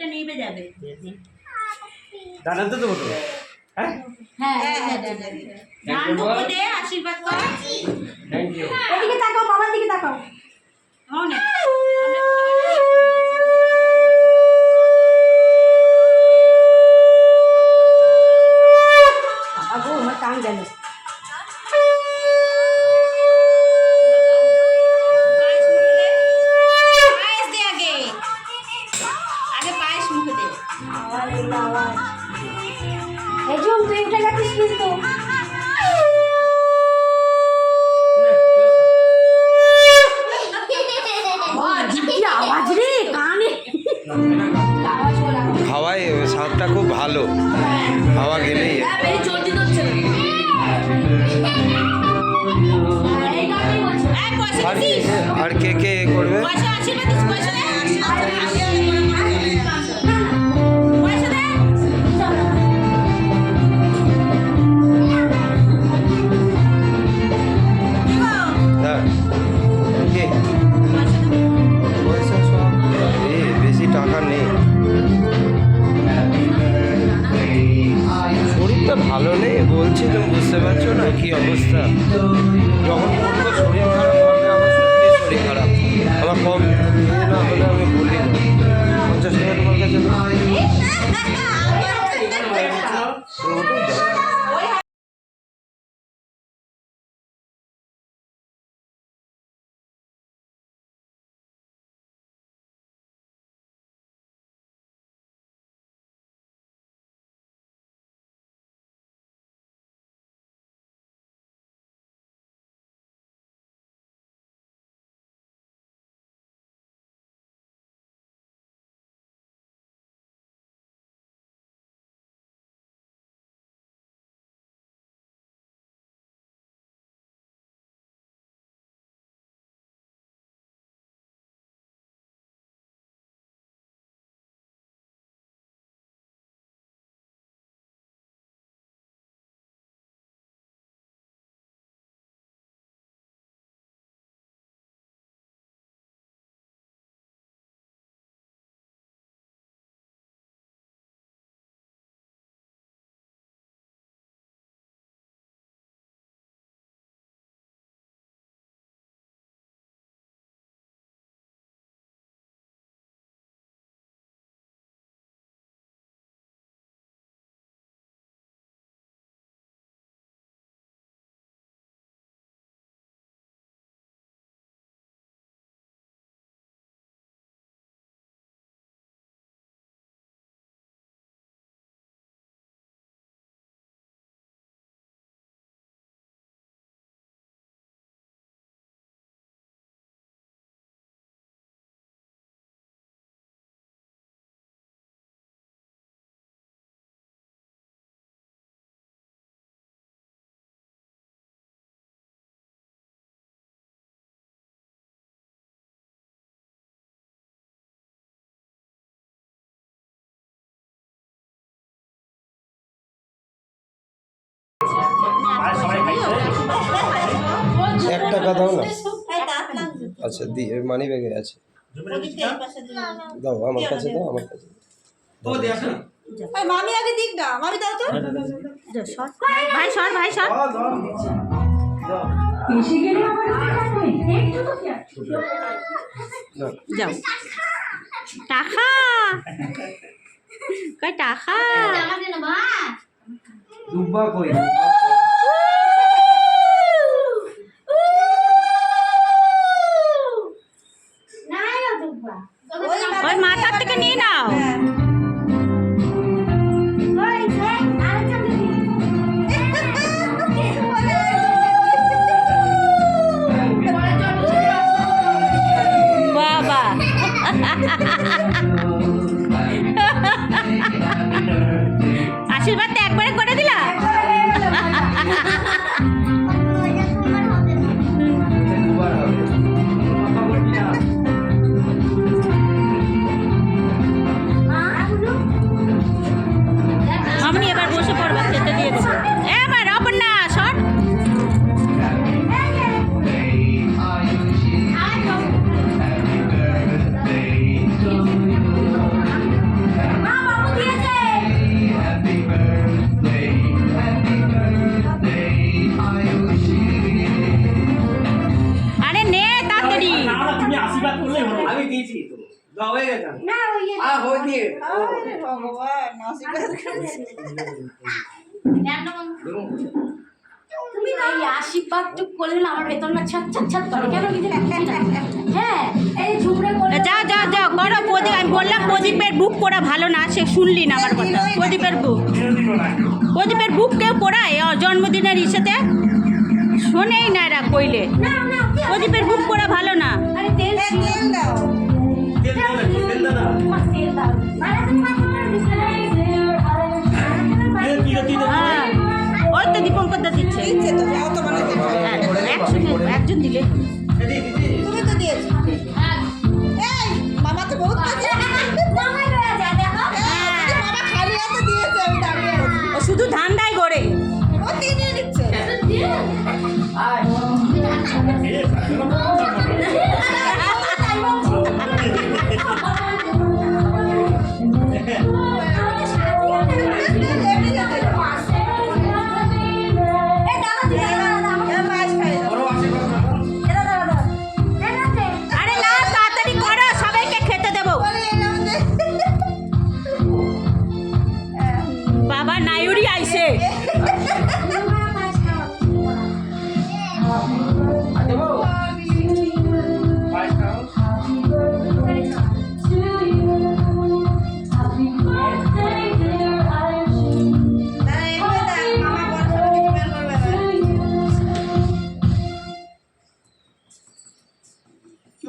মুখটা নিভে যাবে। দাঁড়ান তো দেবো তো। হ্যাঁ হ্যাঁ নানটুকু দে, আশীর্বাদ কর। Thank you. এদিকে তাকাও, বাবার দিকে তাকাও। মনে আগো আমার কান গেল। পায়েস দে, আগে আগে পায়েস মুখে দে। এই জন্য তুই উঠে গেছিস কিন্তু। আওয়াজ রে কানে। হাওয়ায় স্বাদটা খুব ভালো, হাওয়া গেলেই আর কে কে করবে? পয়সা আশীর্বাদ দিস, পয়সা দে, পয়সা দে। হ্যাঁ কে? পয়সা সব বেশি টাকা নেই, শরীরটা ভালো নেই বলছি, তুমি বুঝতে পারছো না কি অবস্থা। যখন বলবো শরীর খারাপ হবে, আমার সত্যি শরীর খারাপ, আমার কম না হলে আমি বলি না। 50 টাকা তোমার কাছে এক টাকা দাও না। আচ্ছা দিয়ে মানি ব্যাগে আছে, দাও আমার কাছে, দাও আমার কাছে। মামি আগে দিক না, মামি দাও তো। ভাই সর, ভাই সর। যাও টাকা কই টাকা দুব্বা কই? ওই মাথার থেকে নিয়ে নাও। বাবা আশীর্বাদ তো একবারে করে দিলা। আমি এবার বসে পড়বা, খেতে দিয়ে দেবো। এবার অপর্ণা শট। খেয়েছেন না ওই যে আরে ভগবান আশীর্বাদ করছি। তুমি না এই আশীর্বাদ টুক করলে না আমার বেতনটা ছাত ছাত ছাত করে কেন কিছু বুঝি না। হ্যাঁ এই ঝুমরে করলে যাও যাও যাও করো প্রদীপ, আমি বললাম প্রদীপের বুক পড়া ভালো না, সে শুনলি না আমার কথা। প্রদীপের বুক, প্রদীপের বুক কেউ পড়ায় জন্মদিনের ইসেতে? শোনেই না এরা কইলে। না না প্রদীপের বুক পড়া ভালো না। আরে তেল ছিল তেল দাও তেল দাও না, তেল দাও না। তোমার তেল দাও মানে তোমার তোমার হ্যাঁ ওই তো দীপঙ্কর দা দিচ্ছে। দিচ্ছে তো যাও তো মানে হ্যাঁ, একজন দিলে দিদি দিদি তুমি তো দিয়েছো এই মামা তো বহুত দিয়েছে মামাই রয়ে যায় দেখো মামা খালি হাতে দিয়েছে আমি দাঁড়িয়ে আছি ও শুধু ধান্দাই করে। ও তিনিয়ে নিচ্ছে বড় আশীর্বাদ করো। আরে না তাড়াতাড়ি করো, সবাইকে খেতে দেবো। বাবা নাইউরি আইছে। দেবো পায়েস খাও।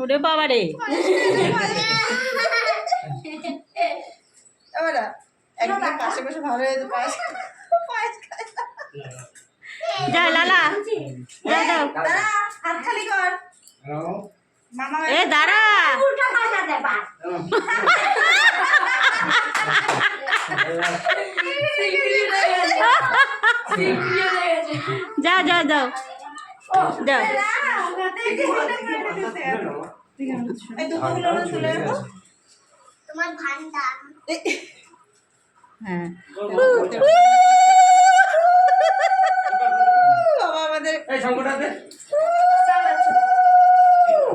ওরে বাবা রে, একদম পাশে পাশে ভালো হয়েছে পায়েস পায়েস খাই যা লালা যা দাও। দাঁড়া হাত খালি কর হ্যালো মামা এ দাঁড়া, যাও যাও যাও যাও। এই দুপুরগুলো তুলে রাখো হ্যাঁ বাবা আমাদের এই শঙ্করটা দে।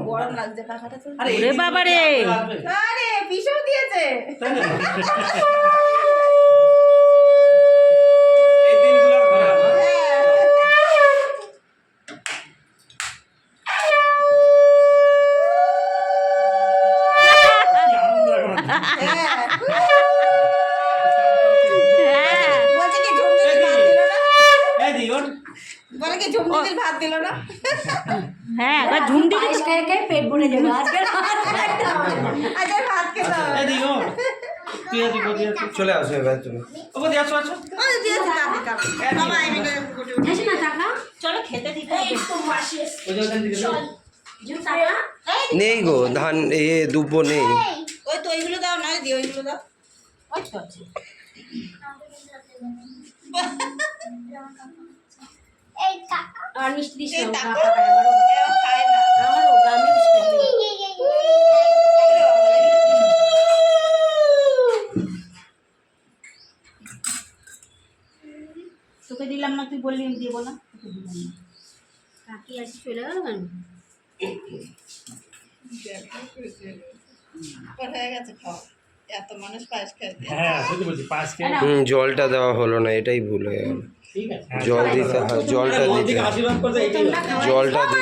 গরম লাগছে পাখাটা তো আরে ওরে বাবা রে। আরে পিসেও দিয়েছে তাই না? এই দিনগুলো আর ঘরে আসবে না। হ্যাঁ বলছে কি ঝুমদিদির ভাত দিল না এই দি ওর বলে কি ঝুমদিদির ভাত দিল না হ্যাঁ এবার ঝুম দিদি পায়েস খেয়ে খেয়ে পেট ভরে যাবে আজকে আজ আর ভাত খেতে হবে এই দি ওর তুই আছি বদি আছি চলে আসো এবার তুমি। ও বদি আসো আসো ওই দিয়েছে কাকে কাকে বাবা এই মিলে গুটি গুটি আসে না টাকা চলো খেতে দিতে হবে। ওই যে ওখান থেকে দাও। টাকা নেই গো ধান দুব্বো নেই। ওই তো ওইগুলো দাও না দি ওইগুলো দাও ওই তো আছে। আর মিষ্টি দিস এই না টাকা এও খায় না আমারও গ্রামে মিষ্টি তোকে দিলাম না, তুই বললি আমি দিয়ে বললাম। কাকি আসি চলে গেল কোথায় গেছে খাও এত মানুষ পায়েস খায় হ্যাঁ সত্যি বলছি পাঁচ কে জলটা দেওয়া হলো না, এটাই ভুল হয়ে গেল। ঠিক আছে জল দিতে হয়, জলটা দিতে হয়। আশীর্বাদ করতে এটাই জলটা দিতে